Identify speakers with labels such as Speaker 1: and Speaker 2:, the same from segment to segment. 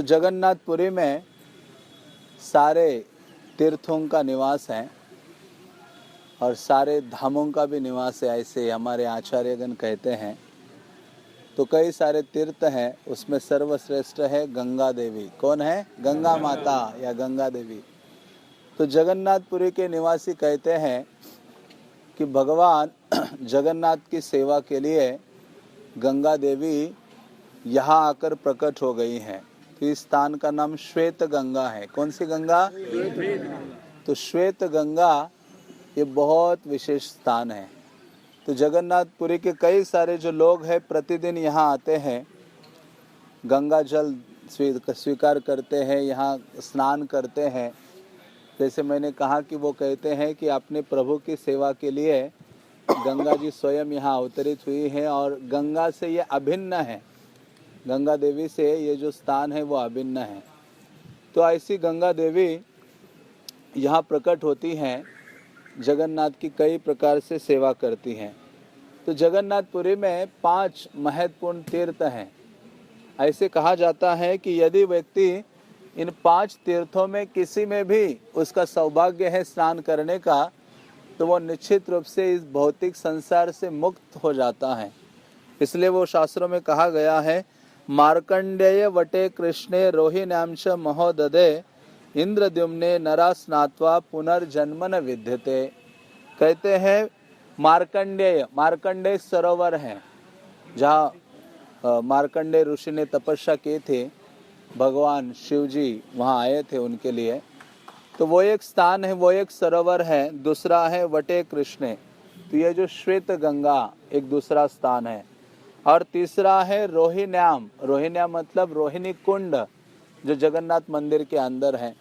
Speaker 1: तो जगन्नाथपुरी में सारे तीर्थों का निवास है और सारे धामों का भी निवास है, ऐसे हमारे आचार्यगण कहते हैं। तो कई सारे तीर्थ हैं, उसमें सर्वश्रेष्ठ है गंगा देवी। कौन है? गंगा माता या गंगा देवी। तो जगन्नाथपुरी के निवासी कहते हैं कि भगवान जगन्नाथ की सेवा के लिए गंगा देवी यहाँ आकर प्रकट हो गई हैं। तो इस स्थान का नाम श्वेत गंगा है। कौन सी गंगा? तो श्वेत गंगा ये बहुत विशेष स्थान है। तो जगन्नाथपुरी के कई सारे जो लोग हैं प्रतिदिन यहाँ आते हैं, गंगा जल स्वीकार करते हैं, यहाँ स्नान करते हैं। जैसे मैंने कहा कि वो कहते हैं कि अपने प्रभु की सेवा के लिए गंगा जी स्वयं यहाँ अवतरित हुई है और गंगा से ये अभिन्न है, गंगा देवी से ये जो स्थान है वो अभिन्न है। तो ऐसी गंगा देवी यहाँ प्रकट होती हैं, जगन्नाथ की कई प्रकार से सेवा करती हैं। तो जगन्नाथपुरी में 5 महत्वपूर्ण तीर्थ हैं। ऐसे कहा जाता है कि यदि व्यक्ति इन 5 तीर्थों में किसी में भी उसका सौभाग्य है स्नान करने का, तो वो निश्चित रूप से इस भौतिक संसार से मुक्त हो जाता है। इसलिए वो शास्त्रों में कहा गया है, मार्कंडेय वटे कृष्णे रोहिण्याम्श महोदधे इंद्रद्युम्ने नरा स्नात्वा पुनर्जन्म न विद्यते। कहते हैं मार्कंडेय सरोवर है, जहाँ मार्कंडेय ऋषि ने तपस्या की थी, भगवान शिव जी वहाँ आए थे उनके लिए। तो वो एक स्थान है, वो एक सरोवर है। दूसरा है वटे कृष्णे, तो ये जो श्वेत गंगा एक दूसरा स्थान है। और तीसरा है रोहिण्याम, रोहिण्याम मतलब रोहिणी कुंड जो जगन्नाथ मंदिर के अंदर है।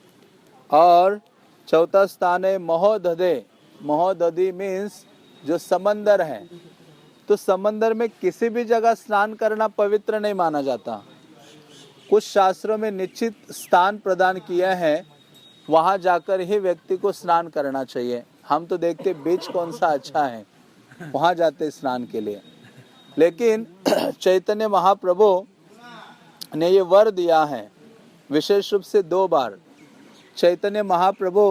Speaker 1: और चौथा स्थान है महोदधे, महोदधि मीन्स जो समंदर है। तो समंदर में किसी भी जगह स्नान करना पवित्र नहीं माना जाता। कुछ शास्त्रों में निश्चित स्थान प्रदान किया है, वहां जाकर ही व्यक्ति को स्नान करना चाहिए। हम तो देखते बीच कौन सा अच्छा है, वहां जाते स्नान के लिए। लेकिन चैतन्य महाप्रभु ने ये वर दिया है विशेष रूप से 2 बार। चैतन्य महाप्रभु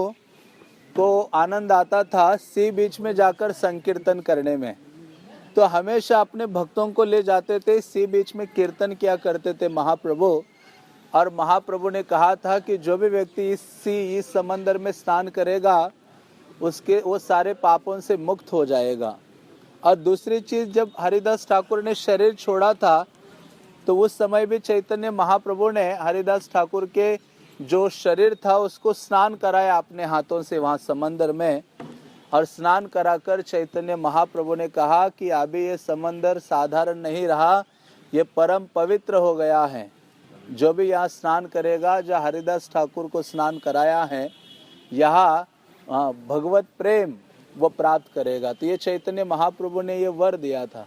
Speaker 1: को आनंद आता था सी बीच में जाकर संकीर्तन करने में। तो हमेशा अपने भक्तों को ले जाते थे, सी बीच में कीर्तन किया करते थे महाप्रभु। और महाप्रभु ने कहा था कि जो भी व्यक्ति इस समंदर में स्नान करेगा उसके वो सारे पापों से मुक्त हो जाएगा। और दूसरी चीज, जब हरिदास ठाकुर ने शरीर छोड़ा था तो उस समय भी चैतन्य महाप्रभु ने हरिदास ठाकुर के जो शरीर था उसको स्नान कराया अपने हाथों से वहाँ समंदर में। और स्नान कराकर चैतन्य महाप्रभु ने कहा कि अभी ये समंदर साधारण नहीं रहा, ये परम पवित्र हो गया है। जो भी यहाँ स्नान करेगा, जो हरिदास ठाकुर को स्नान कराया है, यहाँ भगवत प्रेम वो प्राप्त करेगा। तो ये चैतन्य महाप्रभु ने ये वर दिया था।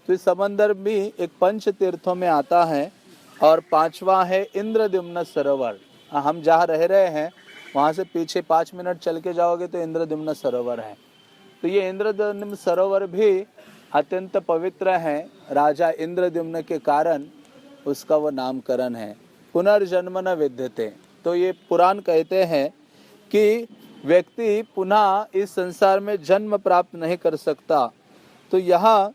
Speaker 1: तो इस समंदर भी एक 5 तीर्थों में आता है। और 5वां है इंद्रद्युम्न सरोवर। हम जहाँ रह रहे हैं वहाँ से पीछे 5 मिनट चल के जाओगे तो इंद्रद्युम्न सरोवर है। तो ये इंद्रद्युम्न सरोवर भी अत्यंत पवित्र है। राजा इंद्रद्युम्न के कारण उसका वो नामकरण है। पुनर्जन्म न विद्यते, तो ये पुराण कहते हैं कि व्यक्ति पुनः इस संसार में जन्म प्राप्त नहीं कर सकता। तो यहाँ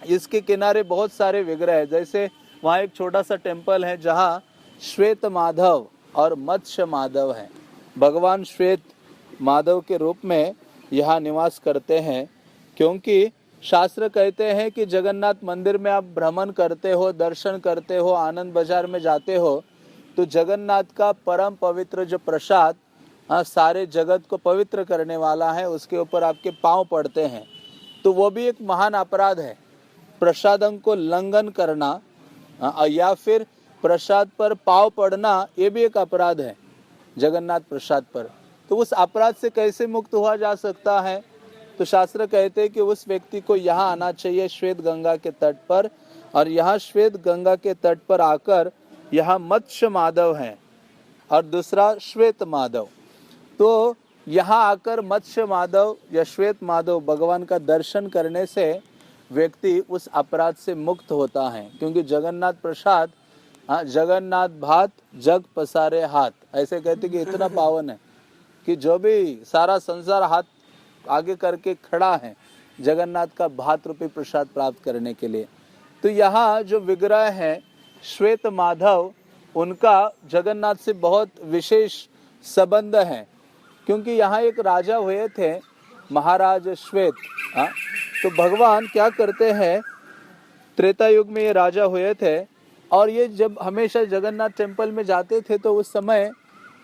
Speaker 1: इसके किनारे बहुत सारे विग्रह है। जैसे वहाँ एक छोटा सा टेम्पल है जहाँ श्वेत माधव और मत्स्य माधव है। भगवान श्वेत माधव के रूप में यहाँ निवास करते हैं, क्योंकि शास्त्र कहते हैं कि जगन्नाथ मंदिर में आप भ्रमण करते हो, दर्शन करते हो, आनंद बाजार में जाते हो, तो जगन्नाथ का परम पवित्र जो प्रसाद सारे जगत को पवित्र करने वाला है, उसके ऊपर आपके पांव पड़ते हैं। तो वो भी एक महान अपराध है। प्रसादों को उल्लंघन करना या फिर प्रसाद पर पांव पड़ना, ये भी एक अपराध है जगन्नाथ प्रसाद पर। तो उस अपराध से कैसे मुक्त हुआ जा सकता है? तो शास्त्र कहते हैं कि उस व्यक्ति को यहाँ आना चाहिए श्वेत गंगा के तट पर। और यहाँ श्वेत गंगा के तट पर आकर यहाँ मत्स्य माधव है और दूसरा श्वेत माधव। तो यहाँ आकर मत्स्य माधव या श्वेत माधव भगवान का दर्शन करने से व्यक्ति उस अपराध से मुक्त होता है, क्योंकि जगन्नाथ प्रसाद हाँ, जगन्नाथ भात जग पसारे हाथ, ऐसे कहते कि इतना पावन है कि जो भी सारा संसार हाथ आगे करके खड़ा है जगन्नाथ का भात रूपी प्रसाद प्राप्त करने के लिए। तो यहाँ जो विग्रह है श्वेत माधव, उनका जगन्नाथ से बहुत विशेष संबंध है, क्योंकि यहाँ एक राजा हुए थे महाराज श्वेत। हाँ, तो भगवान क्या करते हैं, त्रेता युग में ये राजा हुए थे, और ये जब हमेशा जगन्नाथ टेम्पल में जाते थे तो उस समय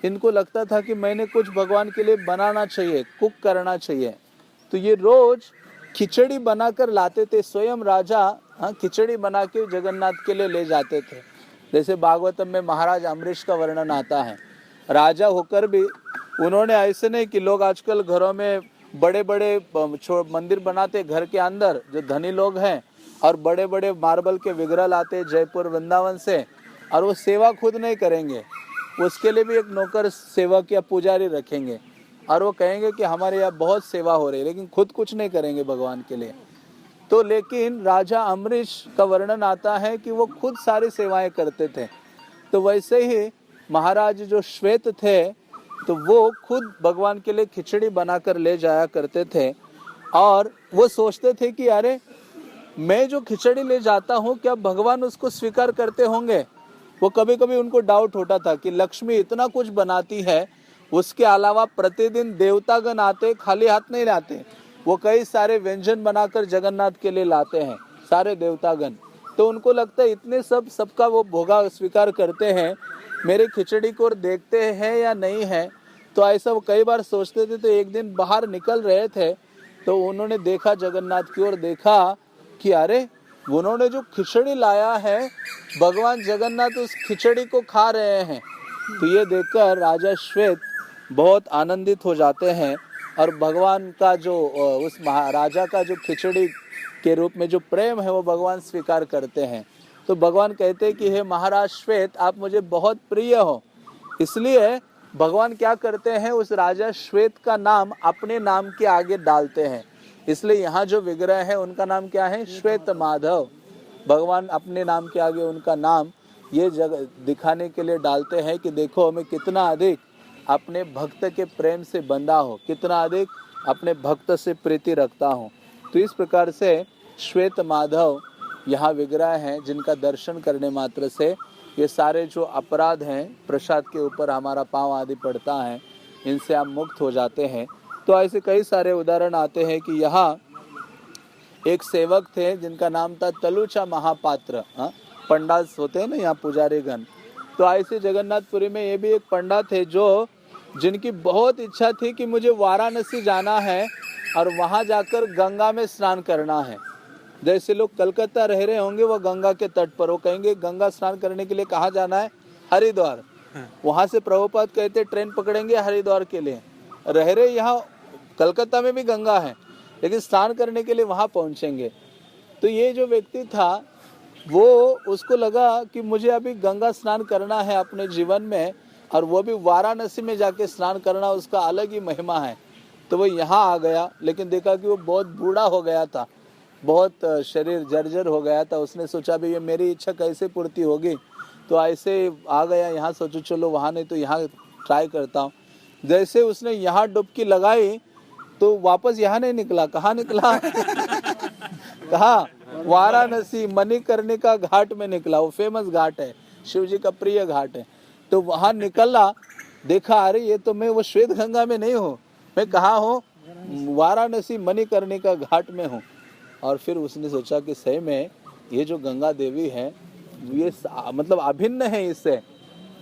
Speaker 1: इनको लगता था कि मैंने कुछ भगवान के लिए बनाना चाहिए, कुक करना चाहिए। तो ये रोज खिचड़ी बनाकर लाते थे, स्वयं राजा। हाँ, खिचड़ी बना के जगन्नाथ के लिए ले जाते थे। जैसे भागवतम में महाराज अम्बरीश का वर्णन आता है, राजा होकर भी उन्होंने ऐसे नहीं कि लोग आजकल घरों में बड़े बड़े मंदिर बनाते घर के अंदर, जो धनी लोग हैं, और बड़े बड़े मार्बल के विग्रह लाते जयपुर वृंदावन से, और वो सेवा खुद नहीं करेंगे, उसके लिए भी एक नौकर सेवक या पुजारी रखेंगे, और वो कहेंगे कि हमारे यहाँ बहुत सेवा हो रही है, लेकिन खुद कुछ नहीं करेंगे भगवान के लिए। तो लेकिन राजा अम्बरीश का वर्णन आता है कि वो खुद सारी सेवाएं करते थे। तो वैसे ही महाराज जो श्वेत थे, तो वो खुद भगवान के लिए खिचड़ी बनाकर ले जाया करते थे, और वो सोचते थे कि अरे मैं जो खिचड़ी ले जाता हूँ क्या भगवान उसको स्वीकार करते होंगे। वो कभी कभी उनको डाउट होता था कि लक्ष्मी इतना कुछ बनाती है, उसके अलावा प्रतिदिन देवतागण आते, खाली हाथ नहीं लाते, वो कई सारे व्यंजन बनाकर जगन्नाथ के लिए लाते हैं सारे देवतागण। तो उनको लगता है इतने सबका वो भोगा स्वीकार करते हैं, मेरे खिचड़ी को देखते हैं या नहीं है। तो ऐसा वो कई बार सोचते थे। तो एक दिन बाहर निकल रहे थे तो उन्होंने देखा जगन्नाथ की ओर, देखा कि अरे उन्होंने जो खिचड़ी लाया है, भगवान जगन्नाथ उस खिचड़ी को खा रहे हैं। तो ये देखकर राजा श्वेत बहुत आनंदित हो जाते हैं, और भगवान का जो उस महाराजा का जो खिचड़ी के रूप में जो प्रेम है वो भगवान स्वीकार करते हैं। तो भगवान कहते हैं कि हे महाराज श्वेत, आप मुझे बहुत प्रिय हो। इसलिए भगवान क्या करते हैं, उस राजा श्वेत का नाम अपने नाम के आगे डालते हैं। इसलिए यहाँ जो विग्रह है उनका नाम क्या है, श्वेत माधव। भगवान अपने नाम के आगे उनका नाम ये जगह दिखाने के लिए डालते हैं कि देखो मैं कितना अधिक अपने भक्त के प्रेम से बंधा हो, कितना अधिक अपने भक्त से प्रीति रखता हूँ। तो इस प्रकार से श्वेत माधव यहाँ विग्रह हैं, जिनका दर्शन करने मात्र से ये सारे जो अपराध हैं, प्रसाद के ऊपर हमारा पाँव आदि पड़ता है, इनसे हम मुक्त हो जाते हैं। तो ऐसे कई सारे उदाहरण आते हैं कि यहाँ एक सेवक थे जिनका नाम था तलुचा महापात्र। पंडाल होते हैं ना यहाँ पुजारीगण, तो ऐसे जगन्नाथपुरी में ये भी एक पंडा थे जो जिनकी बहुत इच्छा थी कि मुझे वाराणसी जाना है और वहाँ जाकर गंगा में स्नान करना है। जैसे लोग कलकत्ता रह रहे होंगे वो गंगा के तट पर, वो कहेंगे गंगा स्नान करने के लिए कहाँ जाना है, हरिद्वार। वहाँ से प्रभुपाद कहते ट्रेन पकड़ेंगे हरिद्वार के लिए। रह रहे यहाँ कलकत्ता में भी गंगा है, लेकिन स्नान करने के लिए वहाँ पहुँचेंगे। तो ये जो व्यक्ति था वो, उसको लगा कि मुझे अभी गंगा स्नान करना है अपने जीवन में, और वो भी वाराणसी में जाके स्नान करना, उसका अलग ही महिमा है। तो वो यहाँ आ गया, लेकिन देखा कि वो बहुत बूढ़ा हो गया था, बहुत शरीर जर्जर हो गया था। उसने सोचा भी ये मेरी इच्छा कैसे पूर्ति होगी, तो ऐसे आ गया यहाँ। सोचो चलो वहाँ नहीं तो यहाँ ट्राई करता हूँ। जैसे उसने यहाँ डुबकी लगाई तो वापस यहाँ नहीं निकला। कहाँ निकला कहाँ, वाराणसी मणिकर्णिका घाट में निकला। वो फेमस घाट है, शिव जी का प्रिय घाट है। तो वहाँ निकला, देखा अरे ये तो मैं वो श्वेत गंगा में नहीं हूँ, मैं कहाँ हूँ, वाराणसी मणिकर्णिका घाट में हूँ। और फिर उसने सोचा कि सही में ये जो गंगा देवी है ये मतलब अभिन्न है इससे,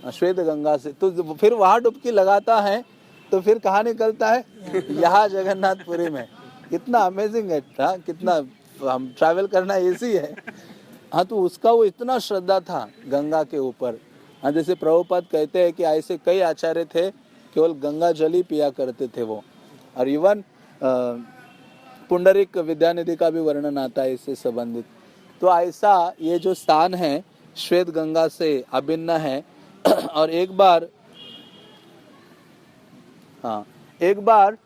Speaker 1: श्वेत गंगा से। तो फिर वहाँ डुबकी लगाता है तो फिर कहाँ निकलता है, यहाँ जगन्नाथपुरी में। कितना अमेजिंग है, कितना हम ट्रैवल करना इजी है। हाँ, तो उसका वो इतना श्रद्धा था गंगा के ऊपर। हाँ, जैसे प्रभुपाद कहते हैं कि ऐसे कई आचार्य थे केवल गंगा जल ही पिया करते थे वो। और इवन पुंडरिक विद्यानिधि का भी वर्णन आता है इससे संबंधित। तो ऐसा ये जो स्थान है श्वेत गंगा से अभिन्न है। और एक बार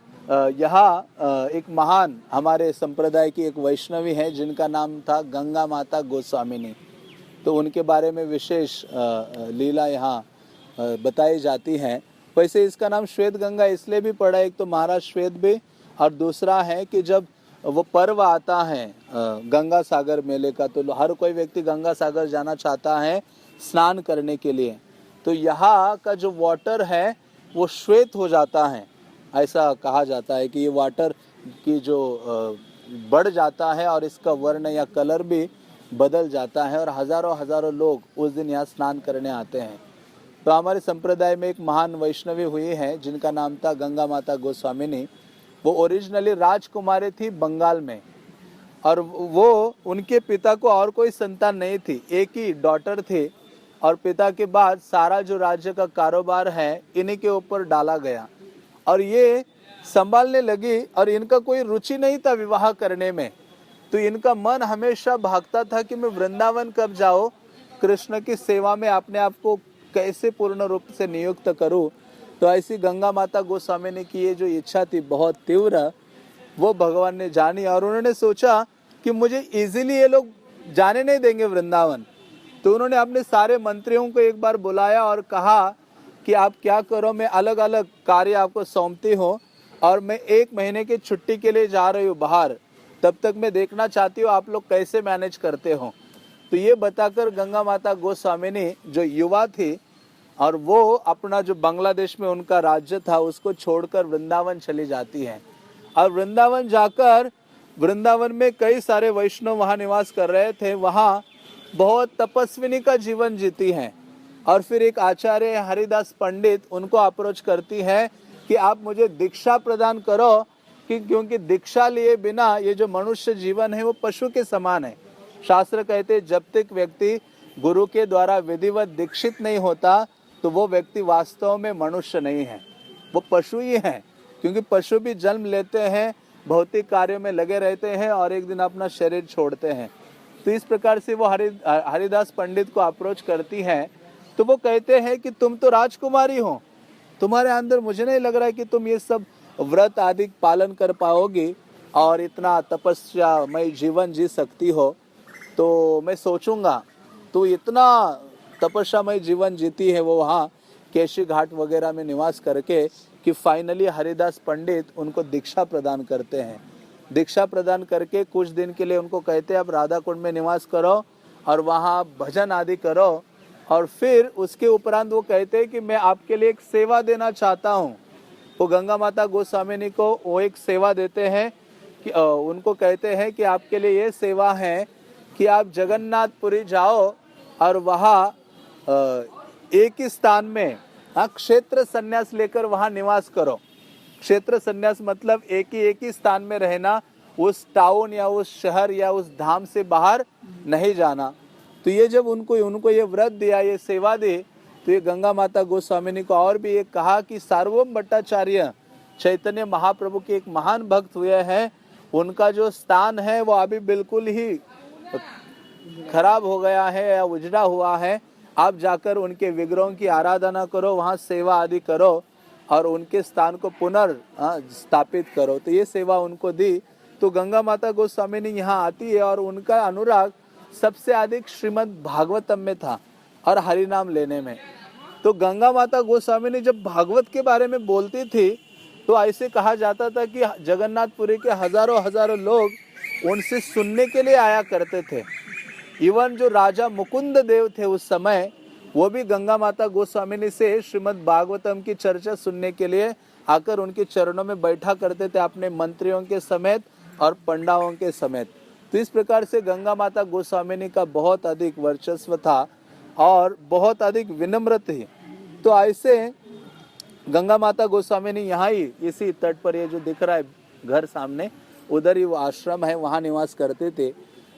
Speaker 1: यहाँ एक महान हमारे संप्रदाय की एक वैष्णवी है जिनका नाम था गंगा माता गोस्वामिनी। तो उनके बारे में विशेष लीला यहाँ बताई जाती है। वैसे इसका नाम श्वेत गंगा इसलिए भी पड़ा, एक तो महाराज श्वेत भी, और दूसरा है कि जब वो पर्व आता है गंगा सागर मेले का, तो हर कोई व्यक्ति गंगा सागर जाना चाहता है स्नान करने के लिए। तो यहाँ का जो वाटर है वो श्वेत हो जाता है, ऐसा कहा जाता है कि ये वाटर की जो बढ़ जाता है और इसका वर्ण या कलर भी बदल जाता है, और हजारों हजारों लोग उस दिन यहाँ स्नान करने आते हैं। तो हमारे संप्रदाय में एक महान वैष्णवी हुई है जिनका नाम था गंगा माता गोस्वामिनी। वो ओरिजिनली राजकुमारी थी बंगाल में, और वो उनके पिता को और कोई संतान नहीं थी, एक ही डॉटर थी, और पिता के बाद सारा जो राज्य का कारोबार है इन्हीं के ऊपर डाला गया, और ये संभालने लगी, और इनका कोई रुचि नहीं था विवाह करने में। तो इनका मन हमेशा भागता था कि मैं वृंदावन कब जाऊं, कृष्ण की सेवा में अपने आप को कैसे पूर्ण रूप से नियुक्त करूं। तो ऐसी गंगा माता गोस्वामी की ये जो इच्छा थी बहुत तीव्र, वो भगवान ने जानी, और उन्होंने सोचा कि मुझे इजीली ये लोग जाने नहीं देंगे वृंदावन। तो उन्होंने अपने सारे मंत्रियों को एक बार बुलाया और कहा कि आप क्या करो, मैं अलग अलग कार्य आपको सौंपती हूँ, और मैं 1 महीने की छुट्टी के लिए जा रही हूँ बाहर, तब तक मैं देखना चाहती हूँ आप लोग कैसे मैनेज करते हो। तो ये बताकर गंगा माता गोस्वामिनी जो युवा थी, और वो अपना जो बांग्लादेश में उनका राज्य था उसको छोड़कर वृंदावन चली जाती है, और वृंदावन जाकर वृंदावन में कई सारे वैष्णव वहाँ निवास कर रहे थे, वहाँ बहुत तपस्विनी का जीवन जीती हैं। और फिर एक आचार्य हरिदास पंडित उनको अप्रोच करती है कि आप मुझे दीक्षा प्रदान करो, क्योंकि दीक्षा लिए बिना ये जो मनुष्य जीवन है वो पशु के समान है। शास्त्र कहते जब तक व्यक्ति गुरु के द्वारा विधिवत दीक्षित नहीं होता तो वो व्यक्ति वास्तव में मनुष्य नहीं है, वो पशु ही है। क्योंकि पशु भी जन्म लेते हैं, भौतिक कार्यों में लगे रहते हैं और एक दिन अपना शरीर छोड़ते हैं। तो इस प्रकार से वो हरिदास पंडित को अप्रोच करती है। तो वो कहते हैं कि तुम तो राजकुमारी हो, तुम्हारे अंदर मुझे नहीं लग रहा है कि तुम ये सब व्रत आदि पालन कर पाओगी और इतना तपस्यामय जीवन जी सकती हो। तो मैं सोचूंगा, तो इतना तपस्यामय जीवन जीती है वो वहाँ केशी घाट वगैरह में निवास करके, कि फाइनली हरिदास पंडित उनको दीक्षा प्रदान करते हैं। दीक्षा प्रदान करके कुछ दिन के लिए उनको कहते हैं आप राधा कुंड में निवास करो और वहाँ भजन आदि करो, और फिर उसके उपरांत वो कहते हैं कि मैं आपके लिए एक सेवा देना चाहता हूँ। वो गंगा माता गोस्वामिनी को वो एक सेवा देते हैं कि उनको कहते हैं कि आपके लिए ये सेवा है कि आप जगन्नाथपुरी जाओ और वहाँ एक ही स्थान में क्षेत्र संन्यास लेकर वहाँ निवास करो। क्षेत्र संन्यास मतलब एक ही स्थान में रहना, उस टाउन या उस शहर या उस धाम से बाहर नहीं जाना। तो ये जब उनको ये व्रत दिया, ये सेवा दी, तो ये गंगा माता गोस्वामिनी को और भी ये कहा कि सार्वभौम भट्टाचार्य चैतन्य महाप्रभु के एक महान भक्त हुए हैं, उनका जो स्थान है वो अभी बिल्कुल ही खराब हो गया है या उजड़ा हुआ है, आप जाकर उनके विग्रहों की आराधना करो, वहाँ सेवा आदि करो और उनके स्थान को स्थापित करो। तो ये सेवा उनको दी। तो गंगा माता गोस्वामिनी यहाँ आती है और उनका अनुराग सबसे अधिक श्रीमद् भागवतम में था और हरि नाम लेने में। तो गंगा माता गोस्वामिनी जब भागवत के बारे में बोलती थी तो ऐसे कहा जाता था कि जगन्नाथपुरी के हजारों हजारों लोग उनसे सुनने के लिए आया करते थे। इवन जो राजा मुकुंद देव थे उस समय, वो भी गंगा माता गोस्वामिनी से श्रीमद् भागवतम की चर्चा सुनने के लिए आकर उनके चरणों में बैठा करते थे, अपने मंत्रियों के समेत और पंडाओं के समेत। तो इस प्रकार से गंगा माता गोस्वामिनी का बहुत अधिक वर्चस्व था और बहुत अधिक विनम्र थी। तो ऐसे गंगा माता गोस्वामिनी यहाँ ही इसी तट पर, ये जो दिख रहा है घर सामने, उधर ही वो आश्रम है, वहाँ निवास करते थे।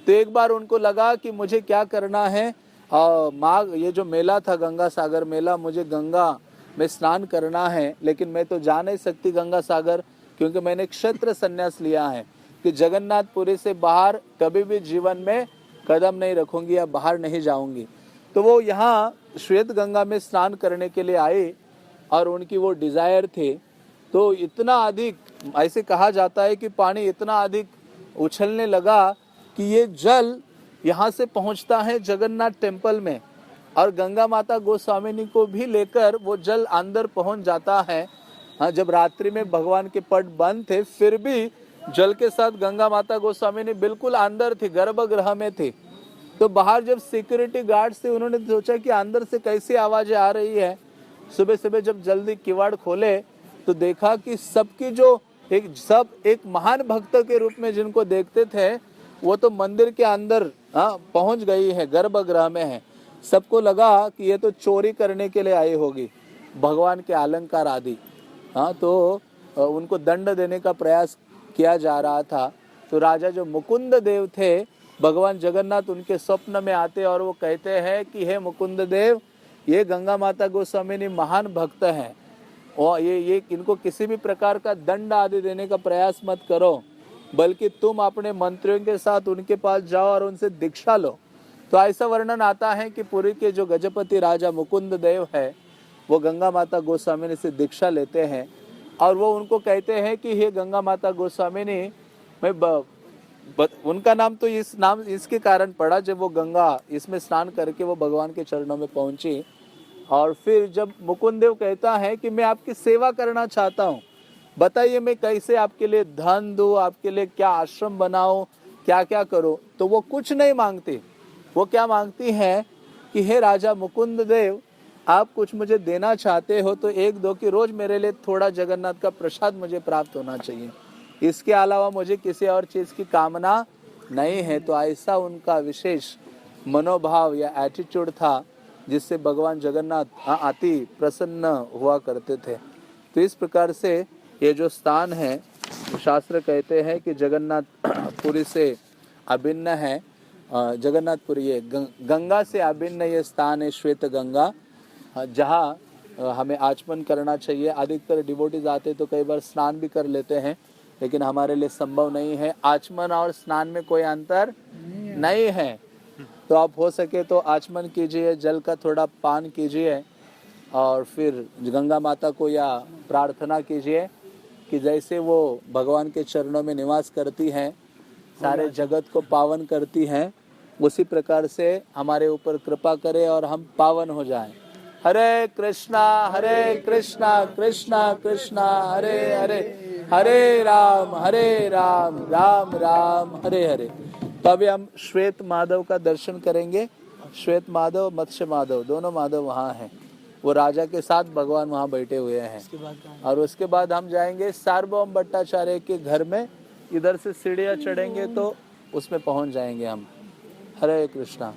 Speaker 1: तो एक बार उनको लगा कि मुझे क्या करना है, माघ ये जो मेला था गंगा सागर मेला, मुझे गंगा में स्नान करना है, लेकिन मैं तो जा नहीं सकती गंगा सागर, क्योंकि मैंने क्षेत्र संन्यास लिया है कि जगन्नाथपुरी से बाहर कभी भी जीवन में कदम नहीं रखूंगी या बाहर नहीं जाऊंगी। तो वो यहाँ श्वेत गंगा में स्नान करने के लिए आए और उनकी वो डिजायर थे। तो इतना अधिक, ऐसे कहा जाता है कि पानी इतना अधिक उछलने लगा कि ये जल यहाँ से पहुँचता है जगन्नाथ टेम्पल में, और गंगा माता गोस्वामिनी को भी लेकर वो जल अंदर पहुँच जाता है। हाँ, जब रात्रि में भगवान के पट बंद थे, फिर भी जल के साथ गंगा माता गोस्वामिनी बिल्कुल अंदर थी, गर्भगृह में थी। तो बाहर जब सिक्योरिटी गार्ड्स थे, उन्होंने सोचा कि अंदर से कैसी आवाजें आ रही है। सुबह सुबह जब जल्दी किवाड़ खोले तो देखा कि सबकी जो सब एक महान भक्त के रूप में जिनको देखते थे, वो तो मंदिर के अंदर पहुंच गई है, गर्भगृह में है। सबको लगा कि ये तो चोरी करने के लिए आई होगी, भगवान के अलंकार आदि। हाँ, तो उनको दंड देने का प्रयास किया जा रहा था। तो राजा जो मुकुंद देव थे, भगवान जगन्नाथ उनके स्वप्न में आते और वो कहते हैं कि हे मुकुंद देव, ये गंगा माता गोस्वामिनी महान भक्त हैं, और ये इनको किसी भी प्रकार का दंड आदि देने का प्रयास मत करो, बल्कि तुम अपने मंत्रियों के साथ उनके पास जाओ और उनसे दीक्षा लो। तो ऐसा वर्णन आता है कि पुरी के जो गजपति राजा मुकुंद देव है, वो गंगा माता गोस्वामिनी से दीक्षा लेते हैं, और वो उनको कहते हैं कि हे गंगा माता गोस्वामिनी, मैं उनका नाम तो इसके कारण पड़ा, जब वो गंगा इसमें स्नान करके वो भगवान के चरणों में पहुंची। और फिर जब मुकुंद देव कहता है कि मैं आपकी सेवा करना चाहता हूँ, बताइए मैं कैसे आपके लिए धन दूँ, आपके लिए क्या आश्रम बनाऊँ, क्या क्या करो। तो वो कुछ नहीं मांगती। वो क्या मांगती हैं कि हे राजा मुकुंद देव, आप कुछ मुझे देना चाहते हो तो एक दो कि रोज मेरे लिए थोड़ा जगन्नाथ का प्रसाद मुझे प्राप्त होना चाहिए, इसके अलावा मुझे किसी और चीज़ की कामना नहीं है। तो ऐसा उनका विशेष मनोभाव या एटीट्यूड था, जिससे भगवान जगन्नाथ अति प्रसन्न हुआ करते थे। तो इस प्रकार से ये जो स्थान है, शास्त्र कहते हैं कि जगन्नाथपुरी से अभिन्न है। जगन्नाथपुरी ये गंगा से अभिन्न ये स्थान है, श्वेत गंगा, जहाँ हमें आचमन करना चाहिए। अधिकतर डिवोटीज आते तो कई बार स्नान भी कर लेते हैं, लेकिन हमारे लिए संभव नहीं है। आचमन और स्नान में कोई अंतर नहीं है। तो आप हो सके तो आचमन कीजिए, जल का थोड़ा पान कीजिए, और फिर गंगा माता को या प्रार्थना कीजिए कि जैसे वो भगवान के चरणों में निवास करती हैं, सारे जगत को पावन करती हैं, उसी प्रकार से हमारे ऊपर कृपा करे और हम पावन हो जाएं। हरे कृष्णा कृष्णा कृष्णा हरे हरे, हरे राम राम राम हरे हरे। तो अभी हम श्वेत माधव का दर्शन करेंगे। श्वेत माधव, मत्स्य माधव, दोनों माधव वहाँ हैं। वो राजा के साथ भगवान वहाँ बैठे हुए हैं। और उसके बाद हम जाएंगे सार्वभौम भट्टाचार्य के घर में, इधर से सीढ़ियाँ चढ़ेंगे तो उसमें पहुँच जाएंगे हम। हरे कृष्णा।